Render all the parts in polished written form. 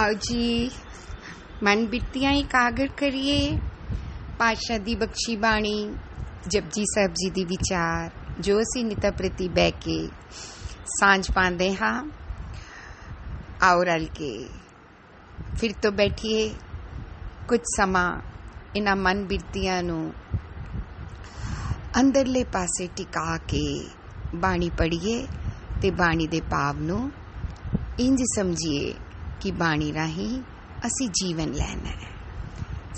आओ जी मन बिटियां इकागर करिए पातशाह दी बख्शी बाणी जपजी साहब जी दी विचार जो असी निता प्रति बह के सांझ पांदे हाँ। आओ रल के फिर तो बैठिए कुछ समा इन्हां मन बिरतियां नूं अंदरले पासे टिका के बाणी पढ़िए ते बाणी दे भाव नूं इंज समझिए कि बाणी राही असी जीवन लैना है।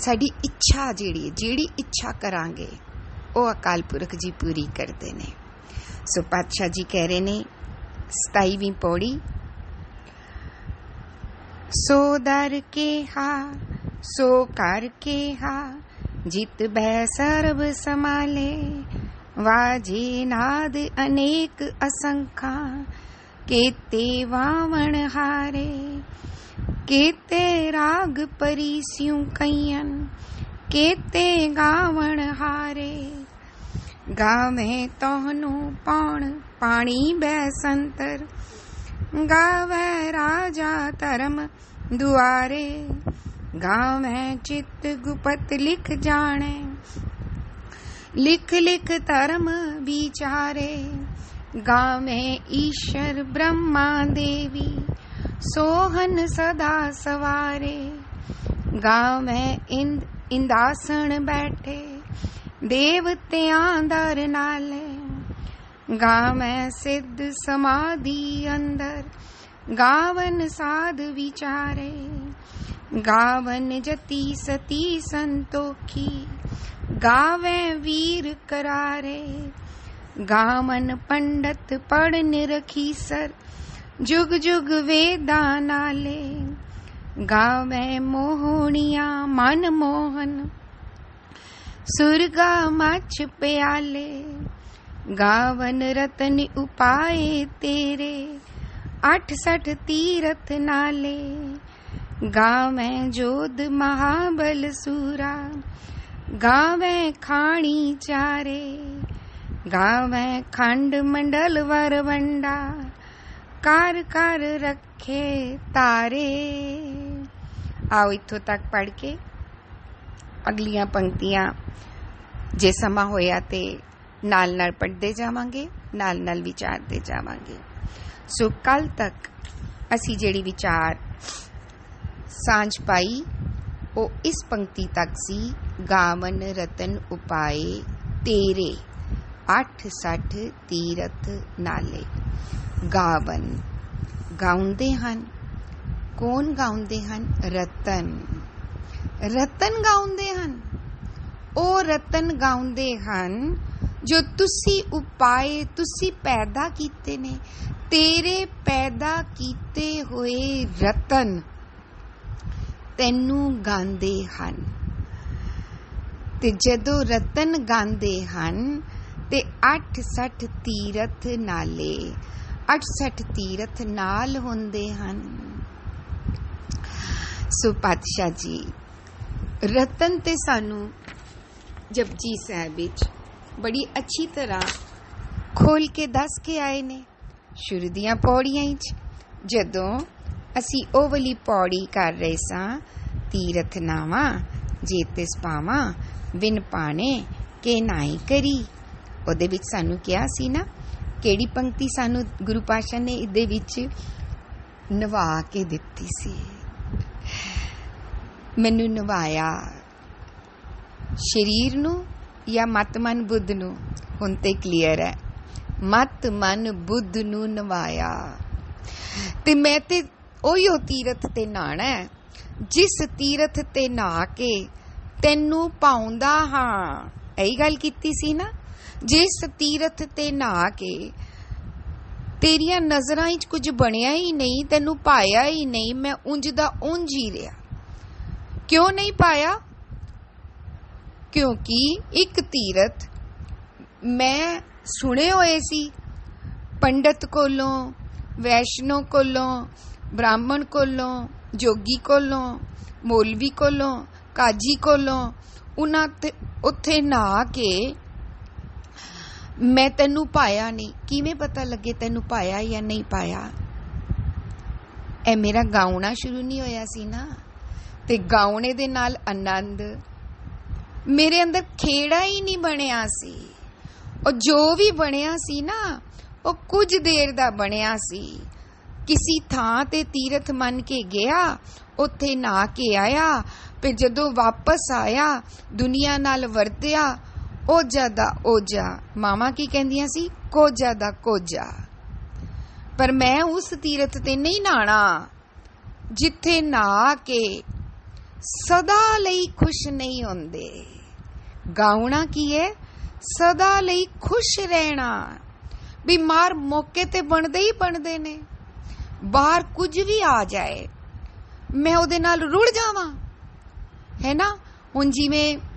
साडी इच्छा जिहड़ी इच्छा करांगे वो अकाल पुरख जी पूरी करते ने। सो पातशाह जी कह रहे ने 27वीं पौड़ी, सो दर के हा सो कर के हा जित बह सर्व समाले, वाजे नाद अनेक असंखा केते वावण हारे, केते राग परीस्यूं कयन केते गावण हारे, गावे तोहनु पौण पाणी बैसंतर, गावे राजा धर्म दुआरे, गावे चित गुपत लिख जाने, लिख लिख धर्म विचारे, गावे ईश्वर ब्रह्मा देवी सोहन सदा सवारे, गावे इंदासन बैठे देवत्यां दर नाले, गावे सिद्ध समाधि अंदर गावन साध विचारे, गावन जति सती संतोखी गावे वीर करारे, गावन पंडित पढ़ निरखी सर जुग जुग वेदा नाले, गावे मोहनिया मन मोहन सुरगा मछ प्याले, गावन रतन उपाय तेरे 68 तीरथ नाले, गावे जोध महाबल सूरा गावे खाणी चारे, गावे खंड मंडल वरवंडा कर कर रखे तारे। आओ इत्थों तक पढ़ के अगलियां पंक्तियां जे समा होया ते नाल नाल पढ़ते जावांगे, नाल नाल विचारते जावांगे। सो कल तक असी जेड़ी विचार सांझ पाई वो इस पंक्ति तक सी, गावन रतन उपाय तेरे 68 तीरथ नाले। गावन गाउंदे हन, कौन गाउंदे हन? रतन। रतन गाउंदे हन, ओ रतन गाउंदे हन जो तुसी उपाय तुसी पैदा कीते ने, तेरे पैदा कीते हुए रतन तैनू गांदे हन। ते जदों रतन गांदे हन ते 68 तीरथ नाले 68 तीरथ नाल होंदे हन। सो पातशाह जी रतन ते सानू जपजी साहब विच बड़ी अच्छी तरह खोल के दस के आए ने। शुरू दियां पौड़ियां विच जदों असी ओ वाली पौड़ी कर रहे सां, तीरथ नावा जेतिस पावा विन पाने के नाई करी, ओदे विच सानू किहा सी ना केड़ी पंक्ति सानू गुरु पातशाह ने इहदे विच नवा के दित्ती सी। मैनू नवाया शरीर नू या मत मन बुद्ध नू? हुण ते क्लीयर है, मत मन बुद्ध नू नवाया। ते मैं ते ओहियो तीरथ ते नहाना है जिस तीरथ ते नहा के तैनू पाउंदा हां। यही गल कीती सी ना, जिस तीरथ ते नहा के तेरिया नजरां विच कुछ बनिया ही नहीं, तैनू पाया ही नहीं, मैं उंज दा उंज ही रहा। क्यों नहीं पाया? क्योंकि एक तीरथ मैं सुने होए सी पंडित कोलों, वैष्णो कोलों, ब्राह्मण कोलों, जोगी कोलों, मौलवी कोलों, काजी कोलों, उन्हां ते उत्थे नहा के मैं तेनू पाया नहीं। किवें पता लगे तेनू पाया या नहीं पाया? ਇਹ ਮੇਰਾ ਗਾਉਣਾ ਸ਼ੁਰੂ ਨਹੀਂ ਹੋਇਆ ਸੀ ਨਾ, ਤੇ ਗਾਉਣੇ ਦੇ ਨਾਲ ਆਨੰਦ ਮੇਰੇ ਅੰਦਰ ਖੇੜਾ ਹੀ ਨਹੀਂ ਬਣਿਆ ਸੀ। ਉਹ ਜੋ ਵੀ ਬਣਿਆ ਸੀ ਨਾ, ਉਹ ਕੁਝ ਦੇਰ ਦਾ ਬਣਿਆ ਸੀ। किसी ਥਾਂ ਤੇ ਤੀਰਥ ਮੰਨ ਕੇ ਗਿਆ, ਉੱਥੇ ਨਹਾ ਕੇ ਆਇਆ, ਫਿਰ ਜਦੋਂ ਵਾਪਸ ਆਇਆ ਦੁਨੀਆ ਨਾਲ ਵਰਤਿਆ, ओझा दा ओझा, मामा की कहंदियां सी कोझा दा कोझा। पर मैं उस तीरथ ते नहीं नहाना जिथे नहा के सदा लई खुश नहीं होंदे। गाउणा की है सदा लई खुश रहना। बीमार मौके ते बनदे ही बनदे ने, बाहर कुछ भी आ जाए मैं उहदे नाल रुड़ जावां, है ना। हुण जिवें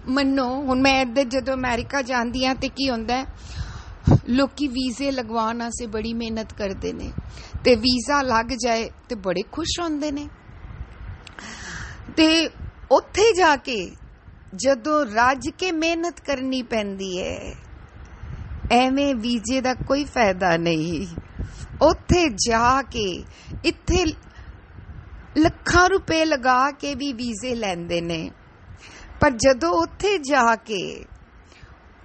मनो हुण मैं इधर जदों अमेरिका जांदी हां ते की हुंदा है, लोकी वीजे लगवाउण वास्ते बड़ी मेहनत करदे ने, ते वीजा लग जाए ते बड़े खुश होंदे ने। ते उत्थे जाके जदों रज के मेहनत करनी पैंदी है, एवें वीजे दा कोई फायदा नहीं। उत्थे जाके इत्थे ਲੱਖਾਂ रुपए लगा के भी वीजे लैंदे ने, पर जदों उत्थे जाके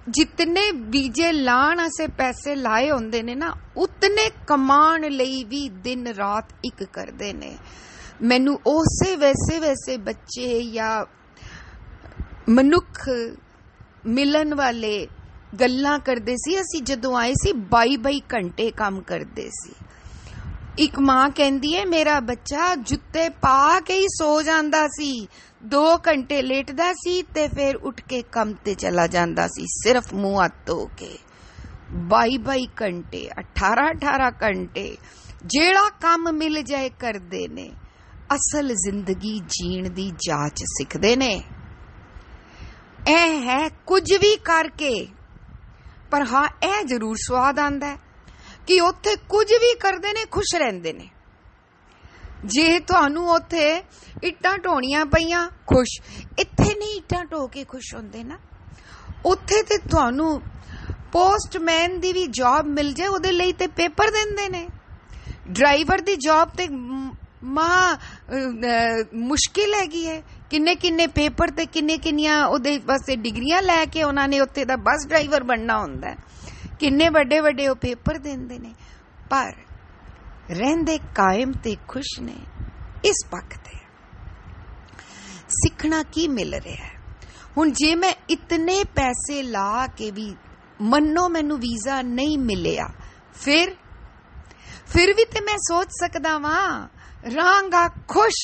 जितने वीजे लाण आसे पैसे लाए होंदे ने ना, उतने कमाण लई भी दिन रात एक करदे ने। मैनू उसे वैसे वैसे बच्चे या मनुख मिलन वाले गल्लां करदे सी। असी जदों आए सी 22 घंटे काम करदे सी। एक मां कहंदी है मेरा बच्चा जुत्ते पा के ही सो जांदा सी, 2 घंटे लेटदा सी ते फिर उठ के काम ते चला जांदा सी, सिर्फ मुंह हाथ धो के। 22 घंटे 18 घंटे जेड़ा काम मिल जाए करदे ने। असल जिंदगी जीण दी जाच सिखदे ने। ऐ है कुछ भी करके, पर हाँ ऐ जरूर स्वाद आंदा है कि उत्थे कुछ भी करदे ने खुश रहिंदे ने। जे तुहानू उत्थे इट्टां ढोणियां पईयां खुश, इत्थे नहीं इट्टां ढो के खुश होंदे ना। उत्थे ते तुहानू पोस्टमैन दी भी जॉब मिल जाए उहदे लई ते पेपर दिंदे ने। ड्राइवर दी जॉब ते मुश्किल हैगी है, किन्ने किन्ने पेपर ते किन्ने किन्नियां उहदे वास्ते डिग्रियां लैके उन्हां ने उत्थे दा बस ड्राइवर बनना हुंदा है। किन्ने वड्डे वड्डे पेपर देंदे ने, पर रहंदे कायम ते खुश ने। इस पक्ष ते सिखना की मिल रहा है। हुण जे मैं इतने पैसे ला के भी मन्नो मैनू वीजा नहीं मिलिया, फिर भी ते मैं सोच सकदा वां रहांगा खुश।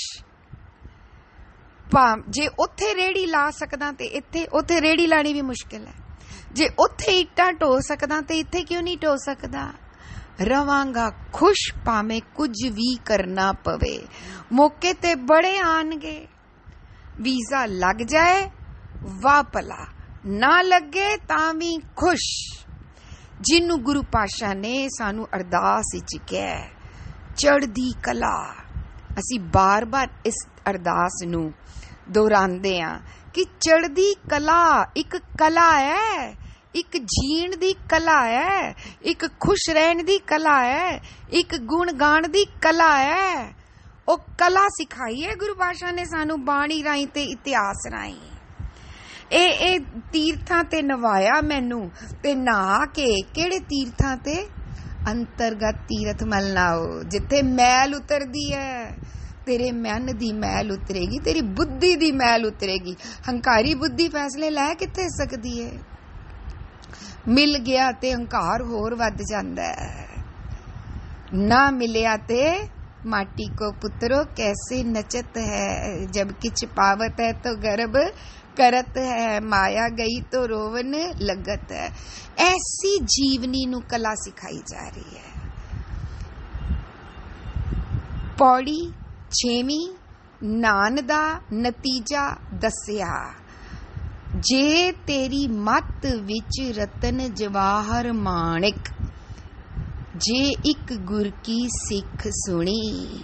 जे उत्थे रेड़ी ला सकदा ते इत्थे उत्थे रेड़ी लानी भी मुश्किल है। जे उत्थे इट्टां ढो सकदा ते इत्थे क्यों नहीं ढो सकदा। रवांगा खुश भावें कुछ भी करना पवे। मौके ते बड़े आनगे, वीजा लग जाए वाह भला, ना लगे तां भी खुश। जिन्नू गुरु पातशाह ने सानू अरदास विच कहा चढ़दी कला, असी बार बार इस अरदास नू दोहरांदे आ कि चढ़दी कला एक कला है, एक जीण दी कला है, एक खुश रहन दी कला है, एक गुण गाण दी कला है। ओ कला सिखाई है गुरु पातशाह ने सानू बाणी राई ते इतिहास राई। ए तीर्थां ते नवाया मैनू ते नहा के। केड़े तीर्थां ते? अंतरगत तीरथ मलनाओ, जिथे मैल उतरदी है। तेरे मन दी मैल उतरेगी, तेरी बुद्धि दी मैल उतरेगी। हंकारी बुद्धि फैसले लै किथे सकदी है। मिल गया ते हंकार होर वध जांदा है, ना मिलिया ते माटी को पुत्रो कैसे नचत है। जब किछ पावत है तो गर्भ करत है, माया गई तो रोवन लगत है। ऐसी जीवनी नू कला सिखाई जा रही है। पौड़ी 6वीं नान दा नतीजा दसिया। जे तेरी मत विच रतन जवाहर माणिक, जे एक गुर की सिख सुनी।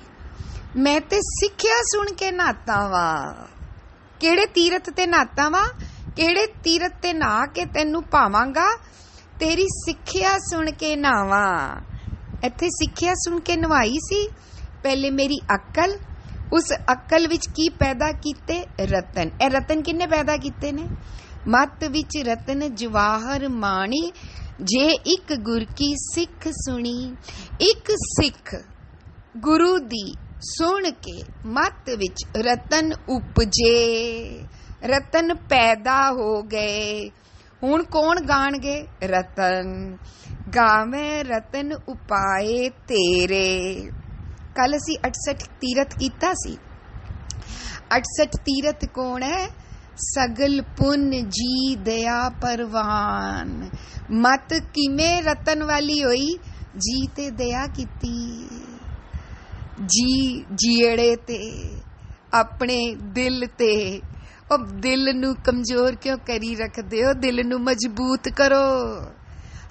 मैं ते सिखिया सुन के नहाता वा। केड़े तीरथ ते नहाता वा, केड़े तीरथ ते नहा के तैनू पावांगा, तेरी सिखिया सुन के नहावा। इत्थे सिखिया सुन के नवाई सी पहले मेरी अक्ल, उस अक्ल विच की पैदा कीते? रतन। ए रतन किन्ने पैदा कीते ने? मत विच रतन जवाहर माणी, जे एक गुर की सिख सुनी। एक सिख गुरु दी सुन के मत विच रतन उपजे, रतन पैदा हो गए। हुण कौन गाणगे? रतन गावे रतन उपाए तेरे। कल असी 68 तीरथ कीता सी। 68 तीरथ कौन है? सगल पुन जी दया परवान। मत किमें रतन वाली होई? जी ते दया कीती, जी जीड़े ते, अपने दिल ते। और दिल नू कमजोर क्यों करी रखदे हो? दिल नू मजबूत करो,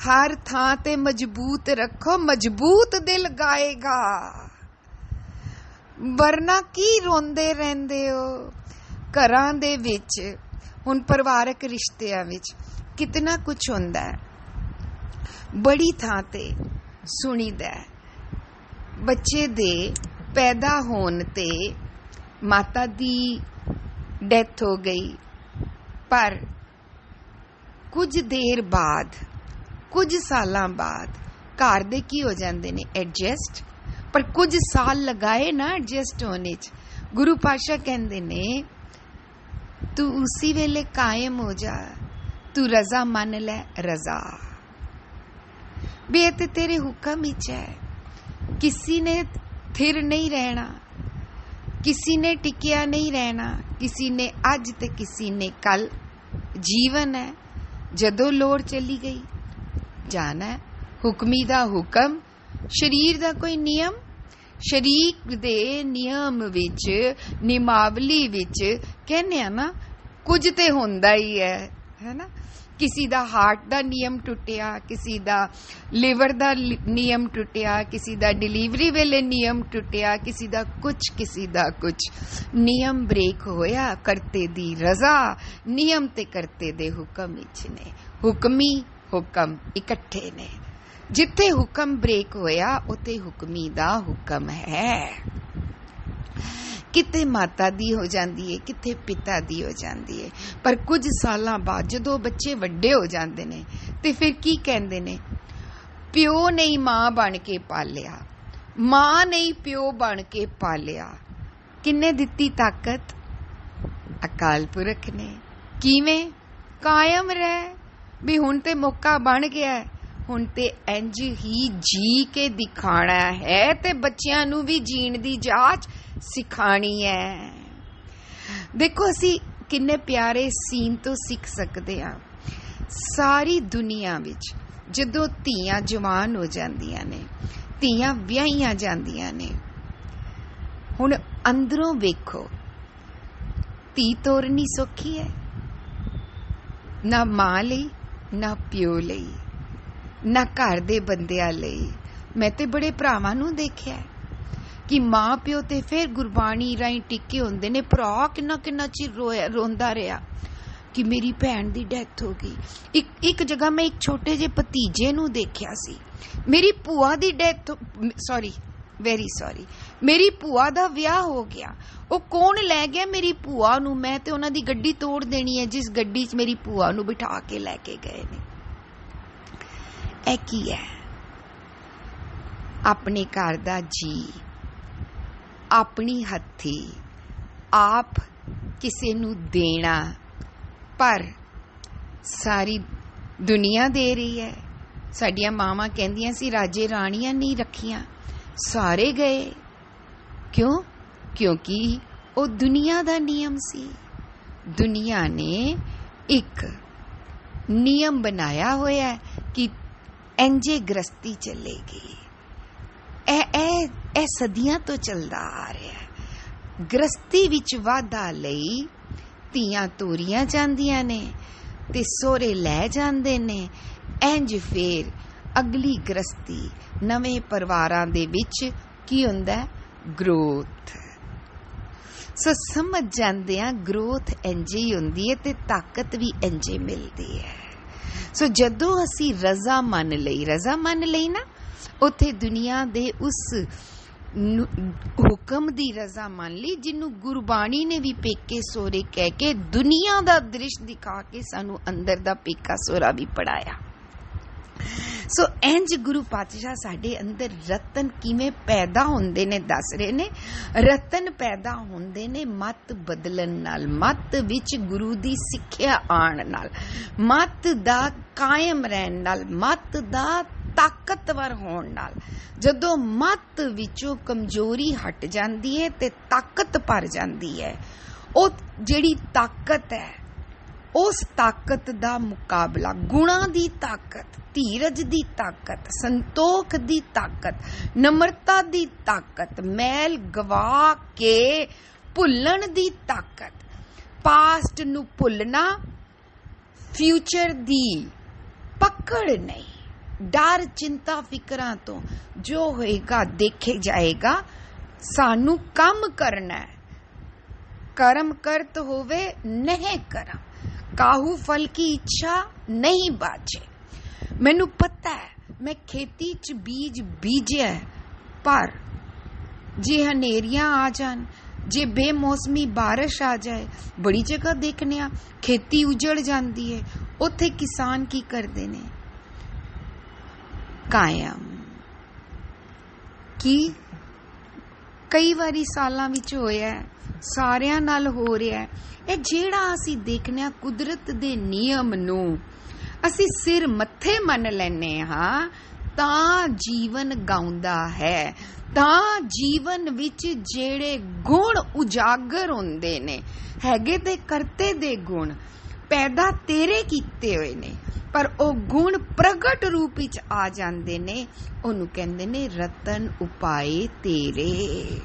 हर थां ते मजबूत रखो, मजबूत दिल गाएगा। वरना की रोंदे रहंदे हो? घरां दे विच हुण परिवारक रिश्तिਆਂ विच कितना कुछ हुंदा है, बड़ी थां ते सुणीदा है। बच्चे दे पैदा होण ते माता दी डेथ हो गई, पर कुछ देर बाद, कुछ सालां बाद घर दे की हो जांदे ने? एडजस्ट। पर कुछ साल लगाए ना एडजस्ट होने च। गुरु पातशाह कहंदे ने तू उसी वेले कायम हो जा, तू रजा मन ले। रजा बे ते तेरे हुक्म विच है। किसी ने थिर नहीं रहना, किसी ने टिकिया नहीं रहना, किसी ने अज ते किसी ने कल। जीवन है, जदों लोड़ चली गई जाना है। हुक्मी दा हुक्म, शरीर दा कोई नियम, शरीर दे नियम विच, नियमावली विच कहने आ ना कुछ ते हुंदा ही है ना। किसी दा हार्ट दा नियम टुटिया, किसी दा लिवर दा नियम टुटिया, किसी दा डिलीवरी वेले नियम टुटिया, किसी दा कुछ नियम ब्रेक होया। करते दी रजा, नियम ते करते दे हुक्म विच ने। हुक्मी हुक्म इकट्ठे ने। जिथे हुक्म ब्रेक होया उथे हुक्मी दा हुक्म है। किते माता दी हो जाती है, किते पिता दी हो जाती है। पर कुछ सालां बाद जदों बच्चे वड्डे हो जाते ने ते फिर की कहंदे ने? प्यो नहीं मां बन के पालिया, मां नहीं प्यो बन के पालिया। किन्ने दित्ती ताकत? अकाल पुरख ने। किवें? कायम रह भी हुण ते मौका बन गया है, हुण ते इंज ही जी के दिखाना है ते बच्चियां नू भी जीण दी जाच सिखानी है। देखो असी किन्ने प्यारे सीन तो सीख सकते हैं। सारी दुनिया विच जदों धीआं जवान हो जांदियां ने, धीआं विआहियां जांदियां ने, हुण अंदरों वेखो, धी तोरनी सौखी है? ना मां लई, ना प्यो लई, ना घर दे बंदियां लई। मैं ते बड़े भरावां नूं देखिया कि मां प्यो ते फिर गुरबाणी राहीं टिके हुंदे ने। भरा किन्ना किन्ना चिर रोंदा रहा कि मेरी भैन दी डेथ हो गई। एक जगह मैं एक छोटे जे भतीजे नूं देखिया सी। मेरी भूआ दी डेथ, वेरी सॉरी, मेरी भूआ दा विआह हो गया। ਉਹ कौन लै गया मेरी भूआ नूं? मैं ते उन्हां दी गड्डी तोड़ देनी है जिस गड्डी च मेरी भूआ नूं बिठा के लैके गए ने। ऐ की है? अपने घर दा जी अपनी हत्थी आप किसे नूं देना, पर सारी दुनिया दे रही है। साडियां मावां कहंदियां सी राजे राणियां नहीं रखियां, सारे गए। क्यों? क्योंकि वो दुनिया दा नियम सी। दुनिया ने एक नियम बनाया होया है कि इंजे गृहस्थी चलेगी। ए सदियां तो चलदा आ रहा है। गृहस्थी विच वाधा लई धीआं तोरियां जांदियां ने ते सोहरे लै जांदे ने। इंज फेर अगली गृहस्थी नवें परिवारां दे विच की हुंदा है? ग्रोथ। सो समझ जांदे आ ग्रोथ इंजे ही हुंदी है ते ताकत भी इंजे मिलदी है। सो जदों असी रजा मन लई ना, उत्थे दुनिया दे उस ਹੁਕਮ ਦੀ ਰਜ਼ਾ ਮੰਨ ਲਈ, ਜਿਹਨੂੰ ਗੁਰਬਾਣੀ ਨੇ ਵੀ ਪੇਕੇ ਸੋਰੇ ਕਹਿ ਕੇ ਦੁਨੀਆ ਦਾ ਦ੍ਰਿਸ਼ ਦਿਖਾ ਕੇ ਸਾਨੂੰ ਅੰਦਰ ਦਾ ਪੇਕਾ ਸੋਰਾ ਵੀ ਪੜਾਇਆ। ਸੋ ਇੰਜ ਗੁਰੂ ਪਾਤਸ਼ਾਹ ਸਾਡੇ ਅੰਦਰ ਰਤਨ ਕਿਵੇਂ ਪੈਦਾ ਹੁੰਦੇ ਨੇ ਦੱਸ ਰਹੇ ਨੇ। ਰਤਨ ਪੈਦਾ ਹੁੰਦੇ ਨੇ ਮਤ ਬਦਲਣ ਨਾਲ, ਮਤ ਵਿੱਚ ਗੁਰੂ ਦੀ ਸਿੱਖਿਆ ਆਉਣ ਨਾਲ, ਮਤ ਦਾ ਕਾਇਮ ਰਹਿਣ ਨਾਲ, ਮਤ ਦਾ ਤਾਕਤਵਰ ਹੋਣ ਨਾਲ। ਜਦੋਂ ਮਤ ਵਿੱਚੋਂ ਕਮਜ਼ੋਰੀ ਹਟ ਜਾਂਦੀ ਹੈ ਤੇ ਤਾਕਤ ਭਰ ਜਾਂਦੀ ਹੈ, ਉਹ ਜਿਹੜੀ ਤਾਕਤ ਹੈ, ਉਸ ਤਾਕਤ ਦਾ ਮੁਕਾਬਲਾ ਗੁਣਾਂ ਦੀ ਤਾਕਤ, ਧੀਰਜ ਦੀ ਤਾਕਤ, ਸੰਤੋਖ ਦੀ ਤਾਕਤ, ਨਮਰਤਾ ਦੀ ਤਾਕਤ, ਮੈਲ ਗਵਾ ਕੇ ਭੁੱਲਣ ਦੀ ਤਾਕਤ, ਪਾਸਟ ਨੂੰ ਭੁੱਲਣਾ, ਫਿਊਚਰ ਦੀ ਪਕੜ ਨਹੀਂ, ਡਰ ਚਿੰਤਾ ਫਿਕਰਾਂ ਤੋਂ ਜੋ ਹੋਏਗਾ ਦੇਖੇ ਜਾਏਗਾ। ਸਾਨੂੰ ਕੰਮ ਕਰਨਾ ਹੈ, ਕਰਮ ਕਰਤ ਹੋਵੇ ਨਹੀਂ ਕਰਮ, ਕਾਹੂ ਫਲ ਕੀ ਇੱਛਾ ਨਹੀਂ ਬਾਝੇ। ਮੈਨੂੰ ਪਤਾ ਹੈ ਮੈਂ ਖੇਤੀ 'ਚ ਬੀਜ ਬੀਜਿਆ, ਪਰ ਜੇ ਹਨੇਰੀਆਂ ਆ ਜਾਣ, ਜੇ ਬੇਮੌਸਮੀ ਬਾਰਿਸ਼ ਆ ਜਾਏ, ਬੜੀ ਜਗ੍ਹਾ ਦੇਖਨੇ ਆ ਖੇਤੀ ਉਜੜ ਜਾਂਦੀ ਹੈ। ਉੱਥੇ ਕਿਸਾਨ ਕੀ ਕਰਦੇ ਨੇ? ਕਾਇਮ। ਕੀ ਕਈ ਵਾਰੀ ਸਾਲਾਂ ਵਿੱਚ ਹੋਇਆ, ਸਾਰਿਆਂ ਨਾਲ ਹੋ ਰਿਹਾ। ਇਹ ਜਿਹੜਾ ਅਸੀਂ ਦੇਖਨੇ ਆ ਕੁਦਰਤ ਦੇ ਨਿਯਮ ਨੂੰ ਅਸੀਂ ਸਿਰ ਮੱਥੇ ਮੰਨ ਲੈਨੇ ਹਾਂ, ਤਾਂ ਜੀਵਨ ਗਾਉਂਦਾ ਹੈ, ਤਾਂ ਜੀਵਨ ਵਿੱਚ ਜਿਹੜੇ ਗੁਣ ਉਜਾਗਰ ਹੁੰਦੇ ਨੇ, ਹੈਗੇ ਤੇ ਕਰਤੇ ਦੇ ਗੁਣ ਪੈਦਾ ਤੇਰੇ ਕੀਤੇ ਹੋਏ ਨੇ, ਪਰ ਉਹ ਗੁਣ ਪ੍ਰਗਟ ਰੂਪ ਵਿੱਚ ਆ ਜਾਂਦੇ ਨੇ। ਉਹਨੂੰ ਕਹਿੰਦੇ ਨੇ ਰਤਨ ਉਪਾਏ ਤੇਰੇ।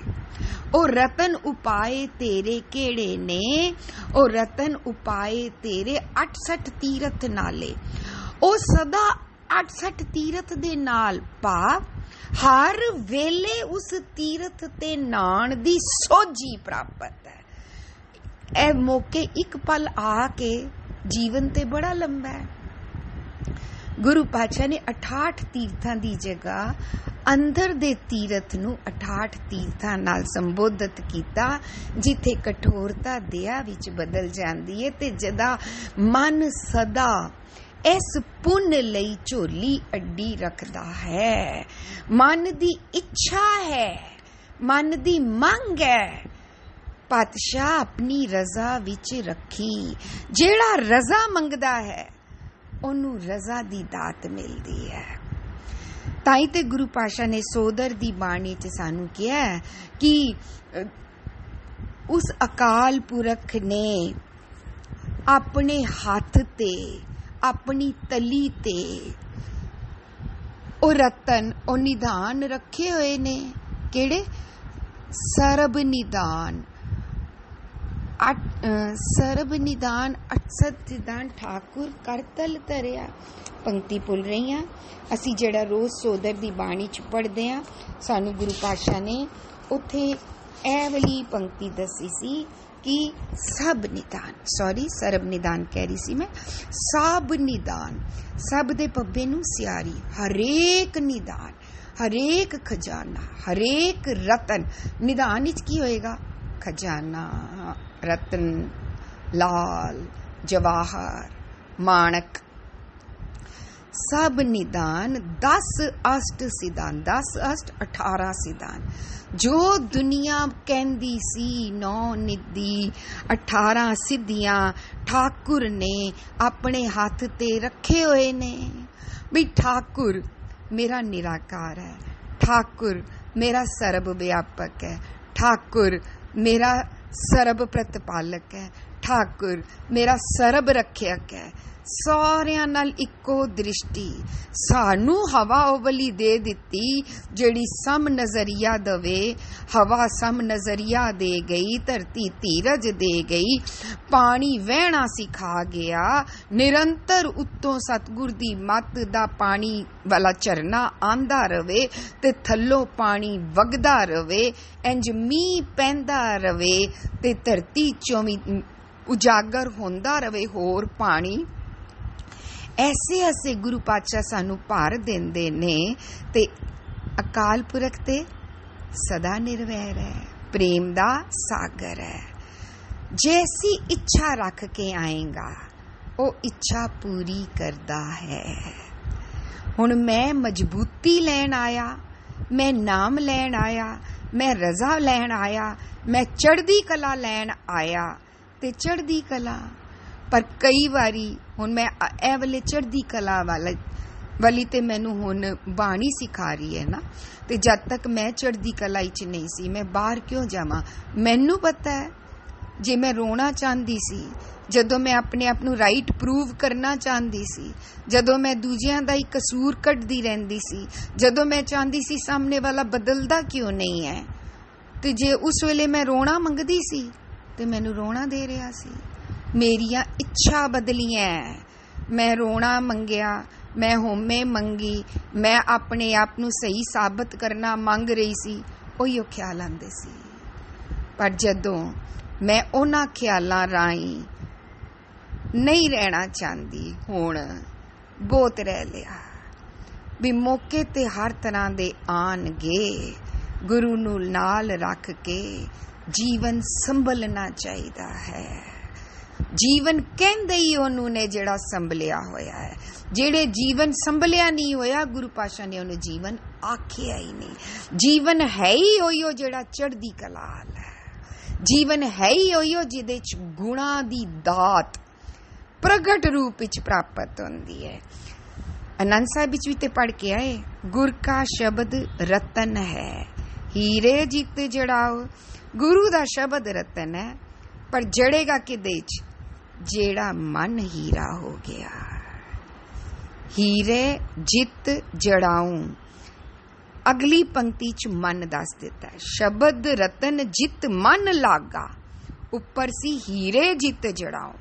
ਉਹ ਰਤਨ ਉਪਾਏ ਤੇਰੇ ਕਿਹੜੇ ਨੇ? ਉਹ ਰਤਨ ਉਪਾਏ ਤੇਰੇ 68 ਤੀਰਥ ਨਾਲੇ। ਉਹ ਸਦਾ 68 ਤੀਰਥ ਦੇ ਨਾਲ, ਭਾਵ ਹਰ ਵੇਲੇ ਉਸ ਤੀਰਥ ਤੇ ਨਾਣ ਦੀ ਸੋਝੀ ਪ੍ਰਾਪਤ ਹੈ। ਇਹ ਮੌਕੇ ਇੱਕ ਪਲ ਆ ਕੇ ਜੀਵਨ ਤੇ ਬੜਾ ਲੰਬਾ ਹੈ। ਗੁਰੂ ਪਾਤਸ਼ਾਹ ਨੇ 68 ਤੀਰਥਾਂ ਦੀ ਜਗ੍ਹਾ ਅੰਦਰ ਦੇ ਤੀਰਥ ਨੂੰ 68 ਤੀਰਥਾਂ ਨਾਲ ਸੰਬੋਧਿਤ ਕੀਤਾ, ਜਿੱਥੇ ਕਠੋਰਤਾ ਦਇਆ ਵਿੱਚ ਬਦਲ ਜਾਂਦੀ ਹੈ ਤੇ ਜਦਾ ਮਨ ਸਦਾ ਇਸ ਪੁੰਨ ਲਈ ਝੋਲੀ ਅੱਡੀ ਰੱਖਦਾ ਹੈ। ਮਨ ਦੀ ਇੱਛਾ ਹੈ, ਮਨ ਦੀ ਮੰਗ ਹੈ, ਪਾਤਸ਼ਾਹ ਆਪਣੀ ਰਜ਼ਾ ਵਿੱਚ ਰੱਖੀ। ਜਿਹੜਾ ਰਜ਼ਾ ਮੰਗਦਾ ਹੈ ਉਹਨੂੰ ਰਜ਼ਾ ਦੀ ਦਾਤ ਮਿਲਦੀ ਹੈ। ਤਾਈ ਤੇ ਗੁਰੂ ਪਾਤਸ਼ਾਹ ਨੇ ਸੋਦਰ ਦੀ ਬਾਣੀ 'ਚ ਸਾਨੂੰ ਕਿਹਾ ਕਿ ਉਸ ਅਕਾਲ ਪੁਰਖ ਨੇ ਆਪਣੇ ਹੱਥ ਤੇ, ਆਪਣੀ ਤਲੀ ਤੇ ਉਹ ਰਤਨ, ਉਹ ਨਿਧਾਨ ਰੱਖੇ ਹੋਏ ਨੇ। ਕਿਹੜੇ? ਸਰਬ ਨਿਧਾਨ, ਸਰਬ ਨਿਧਾਨ, 68 ਨਿਧਾਨ ਠਾਕੁਰ ਕਰਤਲ ਧਰਿਆ। ਪੰਕਤੀ ਭੁੱਲ ਰਹੀ ਹਾਂ। ਅਸੀਂ ਜਿਹੜਾ ਰੋਜ਼ ਸੋਦਰ ਦੀ ਬਾਣੀ 'ਚ ਪੜ੍ਹਦੇ ਹਾਂ, ਸਾਨੂੰ ਗੁਰੂ ਪਾਤਸ਼ਾਹ ਨੇ ਉੱਥੇ ਇਹ ਵਾਲੀ ਪੰਕਤੀ ਦੱਸੀ ਸੀ ਕਿ ਸਭ ਨਿਦਾਨ, ਸਰਬ ਨਿਦਾਨ ਕਹਿ ਰਹੀ ਸੀ ਮੈਂ, ਸਭ ਨਿਦਾਨ, ਸਭ ਦੇ ਪੱਬੇ ਨੂੰ ਸਿਆਰੀ, ਹਰੇਕ ਨਿਦਾਨ, ਹਰੇਕ ਖਜ਼ਾਨਾ, ਹਰੇਕ ਰਤਨ। ਨਿਦਾਨ ਵਿੱਚ ਕੀ ਹੋਏਗਾ? ਖਜ਼ਾਨਾ, ਰਤਨ, ਲਾਲ, ਜਵਾਹਰ, ਮਾਣਕ, ਸਭ ਨਿਦਾਨ। 10 ਅਸ਼ਟ ਸਿਧਾਨ, 10 ਅਸ਼ਟ 18 ਸਿਧਾਨ, ਜੋ ਦੁਨੀਆ ਕਹਿੰਦੀ ਸੀ 9 ਨਿਧੀ 18 ਸਿੱਧੀਆਂ ਠਾਕੁਰ ਨੇ ਆਪਣੇ ਹੱਥ ਤੇ ਰੱਖੇ ਹੋਏ ਨੇ। ਵੀ ਠਾਕੁਰ ਮੇਰਾ ਨਿਰਾਕਾਰ ਹੈ, ਠਾਕੁਰ ਮੇਰਾ ਸਰਬ ਵਿਆਪਕ ਹੈ, ਠਾਕੁਰ ਮੇਰਾ ਸਰਬ ਪ੍ਰਤਪਾਲਕ ਹੈ, ਠਾਕੁਰ ਮੇਰਾ ਸਰਬ ਰੱਖਿਅਕ ਹੈ। ਸਾਰਿਆਂ ਨਾਲ ਇੱਕੋ ਦ੍ਰਿਸ਼ਟੀ। ਸਾਨੂੰ ਹਵਾ ਉਵਲੀ ਦੇ ਦਿੱਤੀ ਜਿਹੜੀ ਸਮ ਨਜ਼ਰੀਆ ਦਵੇ, ਹਵਾ ਸਮ ਨਜ਼ਰੀਆ ਦੇ ਗਈ, ਧਰਤੀ ਧੀਰਜ ਦੇ ਗਈ, ਪਾਣੀ ਵਹਿਣਾ ਸਿਖਾ ਗਿਆ। ਨਿਰੰਤਰ ਉੱਤੋਂ ਸਤਿਗੁਰ ਦੀ ਮੱਤ ਦਾ ਪਾਣੀ ਵਾਲਾ ਝਰਨਾ ਆਂਦਾ ਰਵੇ ਤੇ ਥੱਲੋਂ ਪਾਣੀ ਵਗਦਾ ਰਵੇ, ਇੰਜ ਮੀਂਹ ਪੈਂਦਾ ਰਵੇ ਤੇ ਧਰਤੀ ਚੋਂ ਵੀ ਉਜਾਗਰ ਹੁੰਦਾ ਰਵੇ ਹੋਰ ਪਾਣੀ। ਐਸੇ ਐਸੇ ਗੁਰੂ ਪਾਤਸ਼ਾਹ ਸਾਨੂੰ ਭਾਰ ਦਿੰਦੇ ਨੇ ਤੇ ਅਕਾਲ ਪੁਰਖ ਤੇ सदा निर्वैर है, प्रेम दा सागर है। जैसी इच्छा रख के आएगा वो इच्छा पूरी करदा है। हुण मैं मजबूती लैन आया, मैं नाम लैन आया, मैं रजा लैन आया, मैं चढ़दी कला लैन आया। ते चढ़दी कला पर कई वारी हुण मैं ए वाले चढ़दी कला वाली ते मैनू हुण बाणी सिखा रही है ना, ते जद तक मैं चढ़दी कला च नहीं सी मैं बाहर क्यों जावां। मैनू पता है जे मैं रोना चाहती सी, जदों मैं अपने आप नू राइट प्रूव करना चाहती सी, जदों मैं दूजियां दा ही कसूर कढ़दी रहिंदी सी, जदों मैं चाहती सी सामने वाला बदलदा क्यों नहीं है, ते जे उस वेले मैं रोना मंगदी सी ते मैनू रोना दे रहा सी। मेरियां इच्छा बदलियां, मैं रोना मंगिया, मैं होमे मंगी, मैं अपने आप नू सही साबित करना मंग रही सी, उहिओ ख्याल आंदे सी। पर जदों मैं उन्हां ख्यालां राहीं नहीं रहना चाहती, हुण बहुत रह लिया भी मौके ते हर तरह दे आणगे। गुरु नू नाल रख के जीवन संभलना चाहिदा है। जीवन कहंदे ही ओनू ने जिहड़ा संभलिया होया है। जिहड़े जीवन संभलिया नहीं होया, गुरु पातशाह ने उन्हें जीवन आखिया ही नहीं। जीवन है ही ओहिओ जिहड़ा चढ़दी कला है। जीवन है ही ओहिओ जिहदे च गुणा दी दात प्रगट रूप विच प्राप्त होंदी है। आनंद साहिब विच भी ते पढ़ के आए, गुर का शब्द रतन है, हीरे जित जड़ाओ। गुरु दा शब्द रतन है, पर जड़ेगा किदे च, जेड़ा मन हीरा हो गया। हीरे जित जड़ाऊं, अगली पंक्ति च मन दस दिता है। शब्द रतन जित मन लागा, उपर सी हीरे जित जड़ाऊं।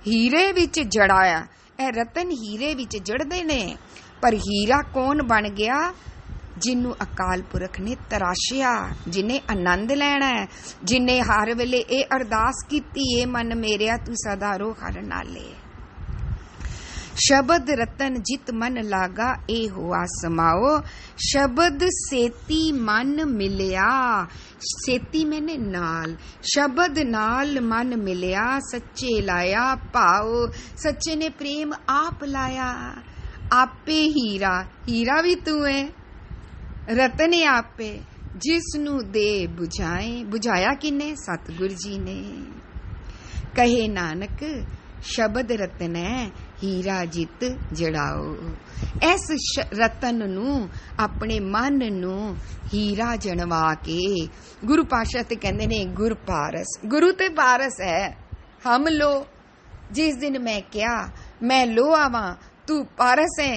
हीरे विच जड़ाया, ए रतन हीरे विच जड़दे ने, पर हीरा कौन बन गया, जिन्नू अकाल पुरख ने तराशिया, जिन्हें आनंद लैना है, जिन्हें हर वेले ये अरदास कीती, ए मन मेरिया तू सदा रो हर नाले। शब्द रतन जित मन लागा, ए हुआ समाओ। शब्द सेती मन मिलिया, सेती मैंने नाल, शब्द नाल मन मिलिया, सच्चे लाया पाओ। सच्चे ने प्रेम आप लाया, आपे हीरा, हीरा भी तू है, रतन आपे, जिसनू दे बुझाए। बुझाया किने, सतगुर जी ने। कहे नानक शब्द रतन है, हीरा जित जड़ाओ। इस रतन नू, अपने मन नू हीरा जनवा के, गुरु पातशाह ते कहंदे ने गुर पारस। गुरु ते पारस है, हम लो। जिस दिन मैं क्या मैं लोहा वां, तू पारस है,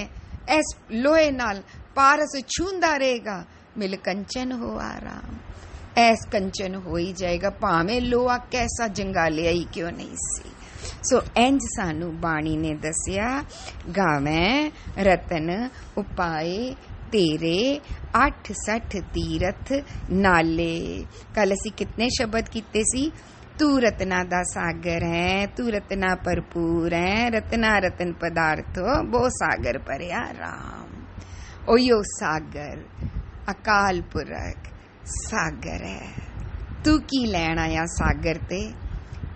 इस लोहे नाल पारस छूंदा रहेगा, मिल कंचन हो आराम। ऐस कंचन हो ही जाएगा, भावें लोहा कैसा जंगालिया ही क्यों नहीं सी। सो इंज सानू बाणी ने दसिया, गावें रतन उपाए तेरे 68 तीरथ नाले। कल असी कितने शब्द कीते सी, तू रतना दा सागर है, तू रतना भरपूर है, रतना रतन पदार्थो वो सागर भरिया राम। ओयो सागर अकाल पुरख सागर है। तू की लैन आया सागर ते,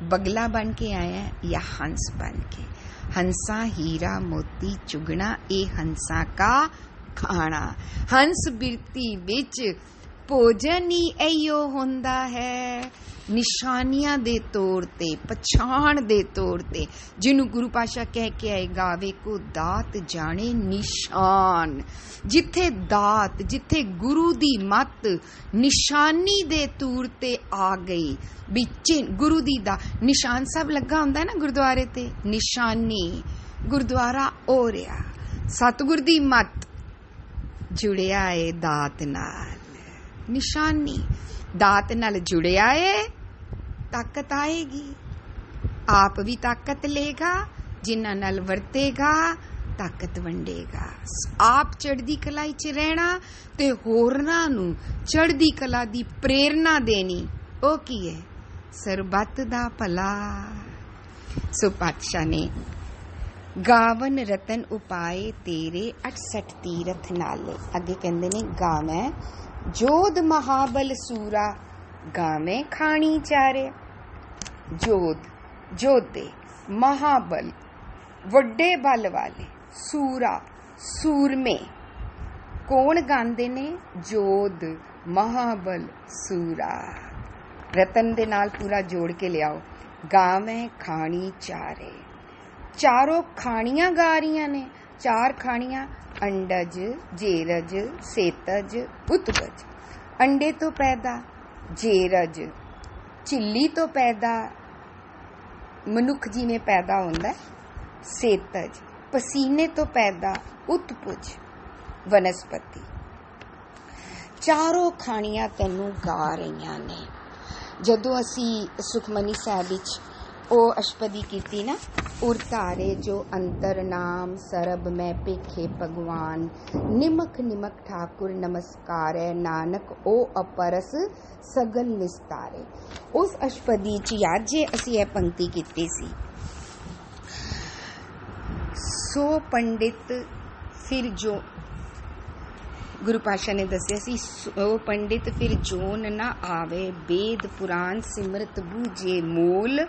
बगला बन के आया या हंस बन के। हंसा हीरा मोती चुगना, ए हंसा का खाना। हंस बिरती विच भोजन ही इहो हुंदा है, निशानियां दे तौर ते, पछाण दे तौर ते। जिन्हू गुरु पातशाह कह के आए, गावे को दात जाने निशान। जिथे दात, जिथे गुरु दी मत निशानी दे तौर ते आ गई, बिचे गुरु दी दा निशान सब लगा हुंदा है ना गुरुद्वारे ते, निशानी गुरुद्वारा हो रहा। सतगुर दी मत जुड़िया है दात नाल, निशानी दात नाल जुड़िया है, ताकत आएगी। आप भी ताकत लेगा, जिन्हां नाल वरतेगा ताकत वंडेगा। आप चढ़दी कला च रहना ते होरनां नूं चढ़दी कला दी प्रेरणा देनी, ओ की है सरबत दा भला। सो पातशाह ने गावन रतन उपाए तेरे 68 तीरथ नाले। अगे कहंदे ने गावैं जोध महाबल सूरा गावे खानी चारे। जोध जोधे, महाबल वड्डे बल वाले, सूरा सूरमे। कौन गांदे ने? जोध महाबल सूरा। रतन दे नाल पूरा जोड़ के लियाओ। गावे खानी चारे। चारों खानियां गा रही ने। चार खानियां अंडज, जेरज, सेतज, उत्पज। अंडे तो पैदा जेरज, चिल्ली तो पैदा मनुख जिवें पैदा होंदा। सेतज पसीने तो पैदा उत्पुज वनस्पति। चारों खानियां तैनूं गा रही ने। जदों असी सुखमनी साहिब विच ਉਹ ਅਸ਼ਪਦੀ ਕੀਤੀ ਨਾ, ਉਰ ਧਾਰੇ ਜੋ ਅੰਤਰ ਨਾਮ ਸਰਬ ਮੈਂ ਭੇਖੇ ਭਗਵਾਨ, ਨਿਮਕ ਨਿਮਕ ਠਾਕੁਰ ਨਮਸਕਾਰੈ, ਨਾਨਕ ਉਹ ਅਪਰਸ ਸਗਲ ਨਿਸਤਾਰੇ। ਉਸ ਅਸ਼ਪਦੀ ਚ ਯਾਦ ਜੇ ਅਸੀਂ ਇਹ ਪੰਕਤੀ ਕੀਤੀ ਸੀ। ਸੋ ਪੰਡਿਤ ਫਿਰ ਜੋ गुरु पातशाह ने दसिया सी, सो पंडित फिर जोन ना आवे, वेद पुराण सिमरत बूझे मूल,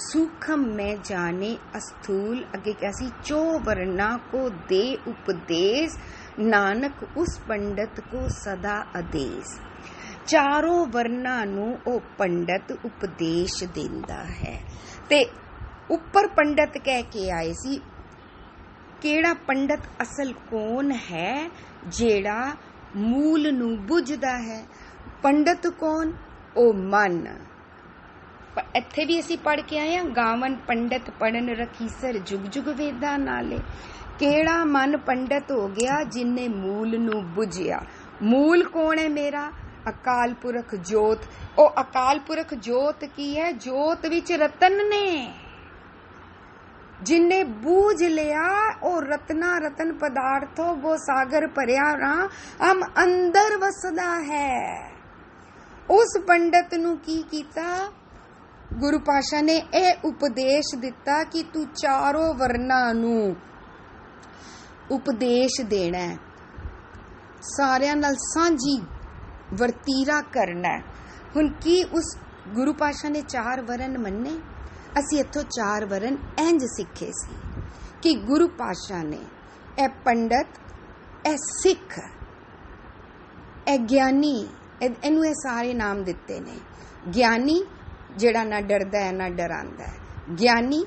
सूखम में जाने अस्थूल। अगे क्या सी? चो वर्णा को दे उपदेश, नानक उस पंडित को सदा आदेश। चारों वर्णा नू ओ पंडित उपदेश देंदा है। ते उपर पंडित कह के आए सी। केड़ा पंडित असल कौन है? जेड़ा मूल नू बुझदा है। पंडित कौन? ओ मन। इत्थे भी असी पढ़ के आए हैं, गावन पंडित पढ़न रखीसर जुग जुग वेदा नाले। केड़ा मन पंडित हो गया जिन्ने मूल नू बुझिया। मूल कौन है मेरा? अकाल पुरख जोत। ओ अकाल पुरख जोत की है? जोत विच रतन ने। जिन्ने बूझ लिया ओ रत्ना रतन पदार्थों वो सागर भरिया हम अंदर वसदा है। उस पंडित नू की कीता? गुरु पातशाह ने यह उपदेश दिता कि तू चारों वर्णा नू उपदेश देना है, सारियां नाल सांझी वरतीरा करना है। हुण की उस गुरु पातशाह ने चार वरण मन्ने? असी इत्थों चार वरण इंज सिखे सी कि गुरु पातशाह ने ए पंडित, ए सिख, ए ज्ञानी, इनू ए सारे नाम दिते ने। ज्ञानी जेड़ा ना डरदा है ना डरांदा है। ज्ञानी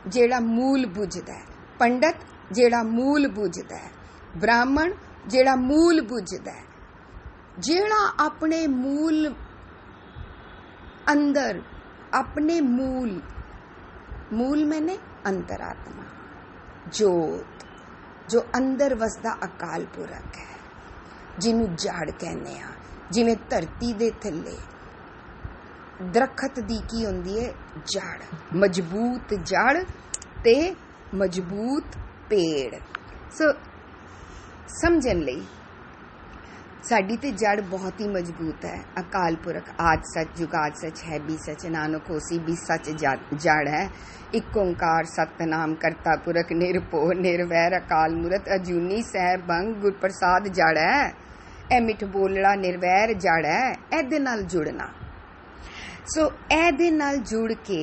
जेड़ा मूल बुझदा है। पंडित जेड़ा मूल बुझदा है। ब्राह्मण जेड़ा मूल बुझदा है। जेड़ा अपने मूल अंदर, अपने मूल, मूल मैंने अंतरात्मा, जोत, जो अंदर वसदा अकाल पुरख है, जिन्नू जड़ कहने आ। जिवें धरती दे थल्ले दरखत दी की हुंदी है? जड़। मजबूत जड़ ते मजबूत पेड़। सो समझन लई साडी ते जड़ बहुत ही मजबूत है। अकाल पुरख आद सच, जुगाद सच, है भी सच, नानक होसी भी सच जड़ है। एक ओंकार सतनाम करता पुरख, निरभो निर्वैर अकाल मूरत, अजूनी सहब बंग गुर प्रसाद जड़ है। ए मिठ बोलड़ा निर्वैर जड़ है। एदे नाल जुड़ना। सो एदे नाल जुड़ के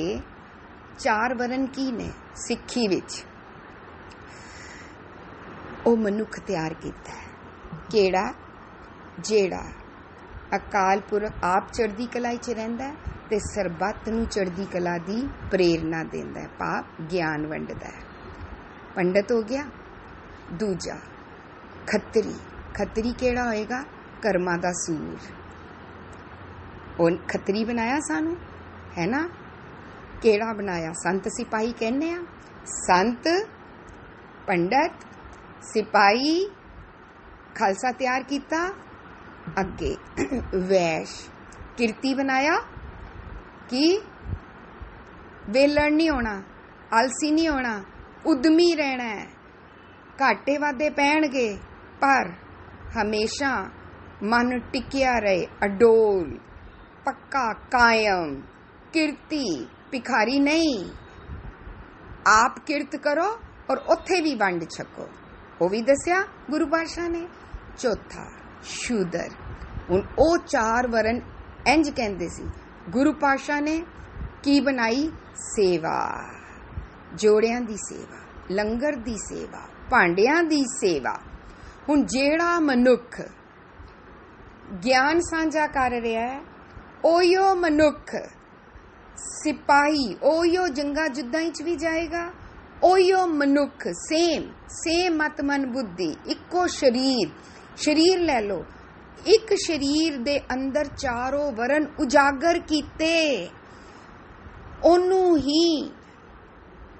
चार वरण की ने सिक्खी विच ओ मनुख तैयार कीता है। केड़ा? जेड़ा अकाल पुरख आप चढ़दी कला च रहिंदा है ते सरबत नूं चढ़दी कला दी प्रेरणा देंदा है, पाप ज्ञान वंडदा है। पंडित हो गया। दूजा खत्तरी। खत्तरी केड़ा होएगा? कर्मा दा सूर। और खत्तरी बनाया सानू, है ना? केड़ा बनाया? संत सिपाही कहने आ। संत, पंडित, सिपाही, खालसा तैयार किया। अगे वैश्य, किरती बनाया कि वेलण नहीं होना, आलसी नहीं होना, उद्यमी रहना है। घाटे वादे पैणगे पर हमेशा मन टिकिया रहे, अडोल, पक्का, कायम। किरती, भिखारी नहीं। आप किरत करो और उत्थे भी वंड छको, वो भी दसिया गुरु पातशाह ने। चौथा शूदर, हुण ਉਹ 4 ਵਰਨ ਇੰਜ ਕਹਿੰਦੇ ਸੀ। ਗੁਰੂ ਪਾਤਸ਼ਾਹ ਨੇ ਕੀ ਬਣਾਈ? ਸੇਵਾ, ਜੋੜਿਆਂ ਦੀ ਸੇਵਾ, ਲੰਗਰ ਦੀ ਸੇਵਾ, ਭਾਂਡਿਆਂ ਦੀ ਸੇਵਾ। ਹੁਣ ਜਿਹੜਾ ਮਨੁੱਖ ਗਿਆਨ ਸਾਂਝਾ ਕਰ ਰਿਹਾ ਹੈ, ਉਹੀਓ ਮਨੁੱਖ ਸਿਪਾਹੀ, ਉਹੀਓ ਜੰਗਾਂ ਜੁੱਦਾਂ ਵਿੱਚ ਵੀ ਜਾਏਗਾ, ਉਹੀਓ ਮਨੁੱਖ ਸੇਮ ਮਤ ਮਨ ਬੁੱਧੀ, ਇੱਕੋ ਸਰੀਰ ਲੈ ਲਓ, ਇੱਕ ਸਰੀਰ ਦੇ ਅੰਦਰ 4 ਵਰਨ ਉਜਾਗਰ ਕੀਤੇ, ਉਹਨੂੰ ਹੀ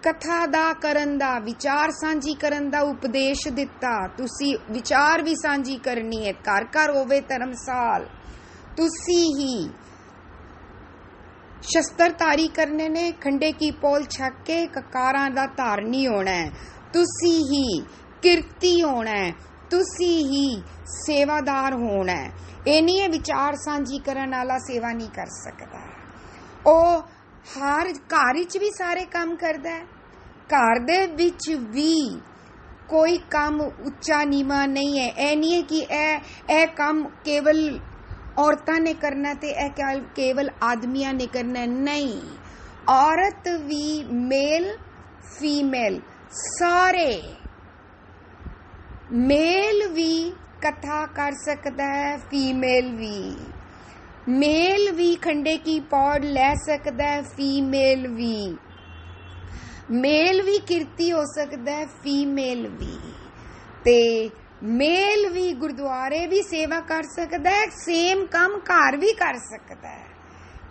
ਕਥਾ ਦਾ ਕਰਨ ਦਾ, ਵਿਚਾਰ ਸਾਂਝੀ ਕਰਨ ਦਾ ਉਪਦੇਸ਼ ਦਿੱਤਾ। ਤੁਸੀਂ ਵਿਚਾਰ ਵੀ ਸਾਂਝੀ ਕਰਨੀ ਹੈ, ਘਰ ਘਰ ਹੋਵੇ ਧਰਮਸਾਲ। ਤੁਸੀਂ ਹੀ ਸ਼ਸਤਰਧਾਰੀ ਕਰਨੇ ਨੇ, ਖੰਡੇ ਕੀ ਪੋਲ ਛੱਕ ਕੇ ਕਕਾਰਾਂ ਦਾ ਧਾਰਨੀ ਹੋਣਾ ਹੈ। ਤੁਸੀਂ ਹੀ ਕਿਰਤੀ ਹੋਣਾ ਹੈ, ਤੁਸੀਂ ਹੀ ਸੇਵਾਦਾਰ ਹੋਣਾ ਹੈ। ਇਹ ਨਹੀਂ ਹੈ ਵਿਚਾਰ ਸਾਂਝੀ ਕਰਨ ਵਾਲਾ ਸੇਵਾ ਨਹੀਂ ਕਰ ਸਕਦਾ। ਉਹ ਹਰ ਘਰ ਵਿੱਚ ਵੀ ਸਾਰੇ ਕੰਮ ਕਰਦਾ ਹੈ, ਘਰ ਦੇ ਵਿੱਚ ਵੀ ਕੋਈ ਕੰਮ ਉੱਚਾ ਨੀਵਾਂ ਨਹੀਂ ਹੈ। ਇਹ ਨਹੀਂ ਹੈ ਕਿ ਇਹ ਕੰਮ ਕੇਵਲ ਔਰਤਾਂ ਨੇ ਕਰਨਾ ਤੇ ਇਹ ਕੇਵਲ ਆਦਮੀਆਂ ਨੇ ਕਰਨਾ, ਨਹੀਂ। ਔਰਤ ਵੀ, ਮੇਲ ਫੀਮੇਲ ਸਾਰੇ, ਮੇਲ ਵੀ ਕਥਾ ਕਰ ਸਕਦਾ ਹੈ, ਫੀਮੇਲ ਵੀ, ਮੇਲ ਵੀ ਖੰਡੇ ਕੀ ਪੌੜ ਲੈ ਸਕਦਾ ਹੈ, ਫੀਮੇਲ ਵੀ, ਮੇਲ ਵੀ ਕਿਰਤੀ ਹੋ ਸਕਦਾ ਹੈ, ਫੀਮੇਲ ਵੀ, ਤੇ ਮੇਲ ਵੀ ਗੁਰਦੁਆਰੇ ਵੀ ਸੇਵਾ ਕਰ ਸਕਦਾ ਹੈ, ਸੇਮ ਕੰਮ ਘਰ ਵੀ ਕਰ ਸਕਦਾ ਹੈ।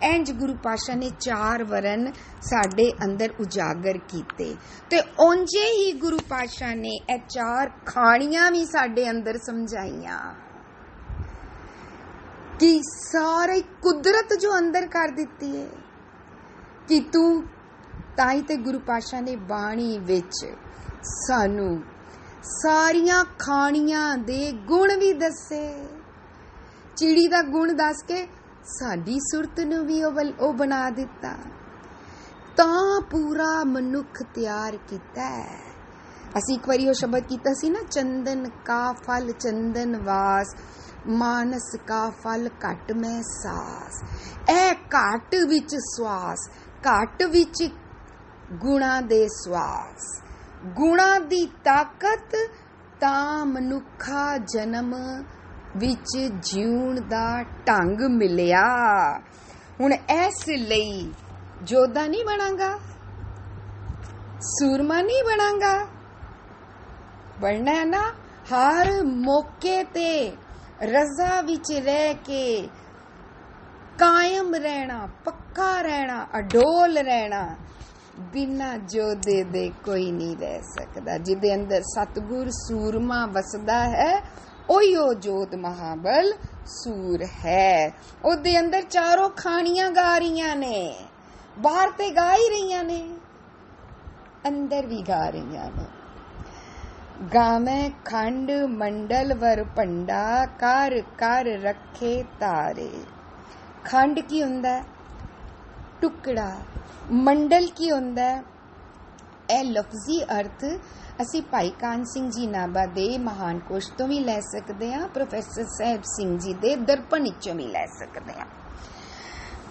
ਇੰਜ ਗੁਰੂ ਪਾਤਸ਼ਾਹ ਨੇ 4 ਵਰਨ ਸਾਡੇ ਅੰਦਰ ਉਜਾਗਰ ਕੀਤੇ, ਤੇ ਉਂਝੇ ਹੀ ਗੁਰੂ ਪਾਤਸ਼ਾਹ ਨੇ ਇਹ 4 ਖਾਣੀਆਂ ਵੀ ਸਾਡੇ ਅੰਦਰ ਸਮਝਾਈਆਂ ਕਿ ਸਾਰੀ ਕੁਦਰਤ ਜੋ ਅੰਦਰ ਕਰ ਦਿੱਤੀ ਹੈ ਕਿ ਤੂੰ, ਤਾਂ ਹੀ ਤੇ ਗੁਰੂ ਪਾਤਸ਼ਾਹ ਨੇ ਬਾਣੀ ਵਿੱਚ ਸਾਨੂੰ ਸਾਰੀਆਂ ਖਾਣੀਆਂ ਦੇ ਗੁਣ ਵੀ ਦੱਸੇ। ਚਿੜੀ ਦਾ ਗੁਣ ਦੱਸ ਕੇ ਸਾਡੀ ਸੁਰਤ ਨੂੰ ਵੀ ਉਹ ਬਣਾ ਦਿੱਤਾ, ਤਾਂ ਪੂਰਾ ਮਨੁੱਖ ਤਿਆਰ ਕੀਤਾ ਹੈ। ਅਸੀਂ ਇੱਕ ਵਾਰੀ ਉਹ ਸ਼ਬਦ ਕੀਤਾ ਸੀ ਨਾ, ਚੰਦਨ ਕਾ ਫਲ ਚੰਦਨ ਵਾਸ, ਮਾਨਸ ਕਾ ਫਲ ਘਟ ਮੈਂ ਸਾਸ। ਇਹ ਘਟ ਵਿੱਚ ਸਵਾਸ, ਘਟ ਵਿੱਚ ਗੁਣਾ ਦੇ ਸਵਾਸ, ਗੁਣਾ ਦੀ ਤਾਕਤ, ਤਾਂ ਮਨੁੱਖਾ ਜਨਮ ਵਿੱਚ ਜਿਉਣ ਦਾ ਢੰਗ ਮਿਲਿਆ। ਹੁਣ ਇਸ ਲਈ ਜੋਧਾ ਨਹੀਂ ਬਣਾਂਗਾ, ਸੂਰਮਾ ਨਹੀਂ ਬਣਾਂਗਾ, ਬਣਨਾ ਹੈ ਨਾ ਹਰ ਮੌਕੇ ਤੇ ਰਜ਼ਾ ਵਿੱਚ ਰਹਿ ਕੇ ਕਾਇਮ ਰਹਿਣਾ, ਪੱਕਾ ਰਹਿਣਾ, ਅਡੋਲ ਰਹਿਣਾ। ਬਿਨਾਂ ਜੋਧੇ ਦੇ ਕੋਈ ਨਹੀਂ ਰਹਿ ਸਕਦਾ। ਜਿਹਦੇ ਅੰਦਰ ਸਤਿਗੁਰ ਸੂਰਮਾ ਵਸਦਾ ਹੈ, ਉਹੀਓ ਜੋਧ ਮਹਾਬਲ ਸੂਰ ਹੈ। ਉਹਦੇ ਅੰਦਰ 4 ਖਾਣੀਆਂ ਗਾ ਰਹੀਆਂ ਨੇ, ਬਾਹਰ ਤੇ ਗਾ ਹੀ ਰਹੀਆਂ ਨੇ, ਅੰਦਰ ਵੀ ਗਾ ਰਹੀਆਂ ਨੇ। ਗਾਵੇਂ ਖੰਡ ਮੰਡਲ ਵਰ ਭੰਡਾ, ਕਰ ਕਰ ਰੱਖੇ ਤਾਰੇ। ਖੰਡ ਕੀ ਹੁੰਦਾ? ਟੁਕੜਾ। ਮੰਡਲ ਕੀ ਹੁੰਦਾ? ਇਹ ਲਫ਼ਜ਼ੀ ਅਰਥ ਅਸੀਂ ਭਾਈ ਕਾਨ ਸਿੰਘ ਜੀ ਨਾਭਾ ਦੇ ਮਹਾਨ ਕੋਸ਼ ਤੋਂ ਵੀ ਲੈ ਸਕਦੇ ਹਾਂ, ਪ੍ਰੋਫੈਸਰ ਸਾਹਿਬ ਸਿੰਘ ਜੀ ਦੇ ਦਰਪਣ ਵਿੱਚੋਂ ਵੀ ਲੈ ਸਕਦੇ ਹਾਂ।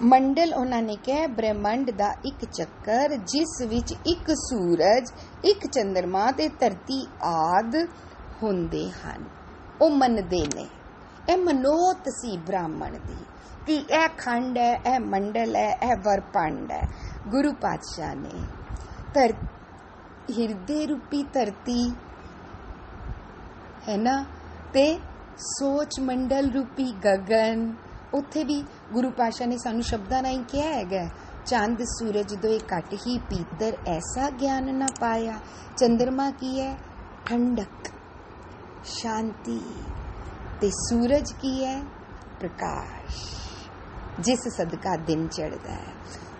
ਮੰਡਲ ਉਹਨਾਂ ਨੇ ਕਿਹਾ ਬ੍ਰਹਿਮੰਡ ਦਾ ਇੱਕ ਚੱਕਰ, ਜਿਸ ਵਿੱਚ ਇੱਕ ਸੂਰਜ, ਇੱਕ ਚੰਦਰਮਾ ਤੇ ਧਰਤੀ ਆਦਿ ਹੁੰਦੇ ਹਨ। ਉਹ ਮੰਨਦੇ ਨੇ, ਇਹ ਮਨੋਤ ਸੀ ਬ੍ਰਾਹਮਣ ਦੀ ਕਿ ਇਹ ਖੰਡ ਹੈ, ਇਹ ਮੰਡਲ ਹੈ, ਇਹ ਵਰਪੰਡ ਹੈ। ਗੁਰੂ ਪਾਤਸ਼ਾਹ ਨੇ ਹਿਰਦੇ ਰੂਪੀ ਧਰਤੀ ਹੈ ਨਾ, ਤੇ ਸੋਚ ਮੰਡਲ ਰੂਪੀ ਗਗਨ, ਉੱਥੇ ਵੀ ਗੁਰੂ ਪਾਤਸ਼ਾਹ ਨੇ ਸਾਨੂੰ ਸ਼ਬਦਾਂ ਨਾਲ ਹੀ ਕਿਹਾ ਹੈਗਾ, ਚੰਦ ਸੂਰਜ ਦੋਏ ਘਟ ਹੀ ਪੀਤਰ, ਐਸਾ ਗਿਆਨ ਨਾ ਪਾਇਆ। ਚੰਦਰਮਾ ਕੀ ਹੈ? ਠੰਡਕ, ਸ਼ਾਂਤੀ, ਤੇ ਸੂਰਜ ਕੀ ਹੈ? ਪ੍ਰਕਾਸ਼, ਜਿਸ ਸਦਕਾ ਦਿਨ ਚੜ੍ਹਦਾ ਹੈ।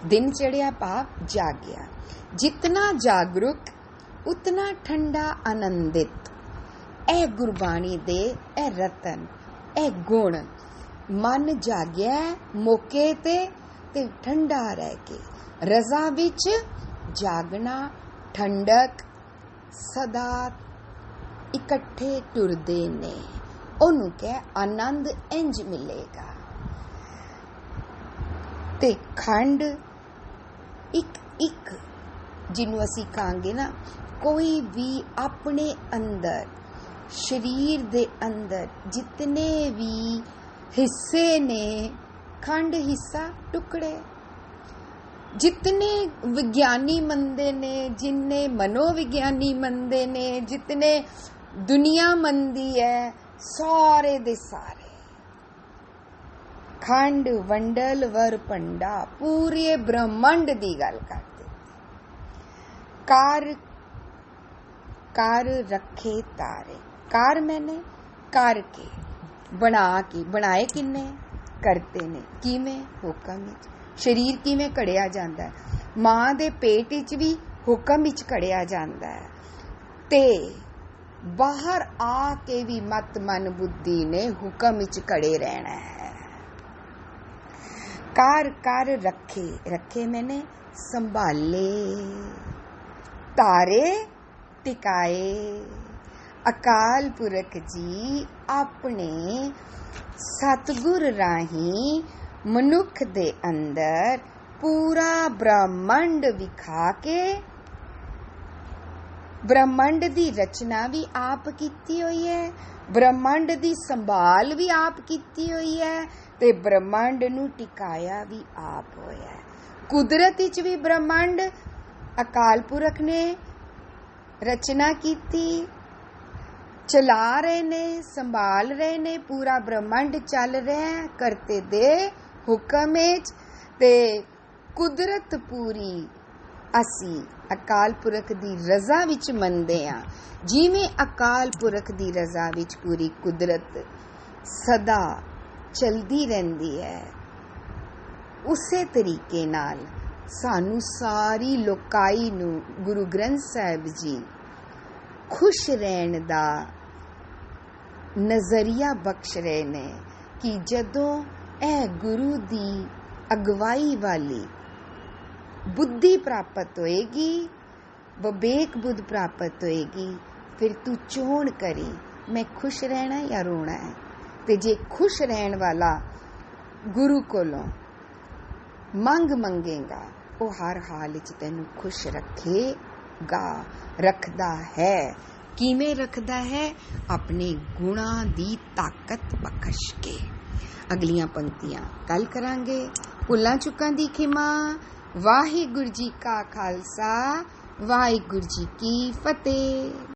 ਦਿਨ ਚੜ੍ਹਿਆ ਭਾਵ ਜਾਗਿਆ। ਜਿਤਨਾ ਜਾਗਰੂਕ ਉਤਨਾ ਠੰਡਾ ਆਨੰਦਿਤ। ਇਹ ਗੁਰਬਾਣੀ ਦੇ ਇਹ ਰਤਨ, ਇਹ ਗੁਣ। ਮਨ ਜਾਗਿਆ ਮੌਕੇ ਤੇ ਠੰਡਾ ਰਹਿ ਕੇ, ਰਜ਼ਾ ਵਿੱਚ ਜਾਗਣਾ, ਠੰਡਕ, ਸਦਾ ਇਕੱਠੇ ਟੁਰਦੇ ਨੇ। ਉਹਨੂੰ ਕਹਿ ਆਨੰਦ ਇੰਜ ਮਿਲੇਗਾ। ਤੇ ਖੰਡ ਇੱਕ ਇੱਕ ਜਿਹਨੂੰ ਅਸੀਂ ਕਹਾਂਗੇ ਨਾ, ਕੋਈ ਵੀ ਆਪਣੇ ਅੰਦਰ, ਸਰੀਰ ਦੇ ਅੰਦਰ ਜਿਤਨੇ ਵੀ ਹਿੱਸੇ ਨੇ, ਖੰਡ ਹਿੱਸਾ ਟੁਕੜੇ, जितने विज्ञानी मनते ने, जिन्ने मनोविज्ञानी मनते ने, जितने दुनिया मनदी है, सारे दे सारे खंड वंडल वर पंडा पूरे ब्रह्मंड दी गल करते। कार कार रखे तारे, कार मैंने करके बना के, बनाए किन्ने करते ने, किवें हुक्म विच। शरीर किवें घड़िया जांदा है, मां दे पेट विच भी हुक्म विच घड़िया जांदा है, ते बाहर आके भी मत मन बुद्धि ने हुक्म विच घड़े रहना है। कार कर रखे, रखे मैंने संभाले, तारे टिकाए। अकाल पुरख जी अपने सतगुर राही मनुख दे अंदर पूरा ब्रह्मंड विखा के, ब्रह्मंड दी रचना भी आप कीती हुई है, ब्रह्मंड दी संभाल भी आप कीती हुई है, ते ब्रह्मंड नू टिकाया भी आप होया है। कुदरत विच भी ब्रह्मंड अकाल पुरख ने रचना कीती, चला रहे ने, संभाल रहे ने, पूरा ब्रह्मंड चल रहा है करते दे हुक्म विच। ते कुदरत पूरी असी अकाल पुरख दी रज़ा विच मनदे आ। जिवें अकाल पुरख दी रज़ा विच पूरी कुदरत सदा चलदी रहिंदी है, उसे तरीके नाल सानू सारी लोकाई नू गुरु ग्रंथ साहिब जी खुश रहन दा नज़रिया बख्श रहे ने कि जदों ए गुरु दी अगवाई वाली बुद्धि प्राप्त होएगी, विवेक बुद्ध प्राप्त होएगी, फिर तू चोण करी मैं खुश रहना या रोना है। ते जे खुश रहन वाला गुरु कोलों मंग मंगेगा, वो हर हाल विच तैनू खुश रखेगा, रखदा है। किवें रखदा है? अपने गुणा दी ताकत बख्श के। अगलियां पंक्तियां कल करांगे। भुल्लां चुकां दी खिमा। वाहिगुरू जी का खालसा, वाहिगुरू जी की फतेह।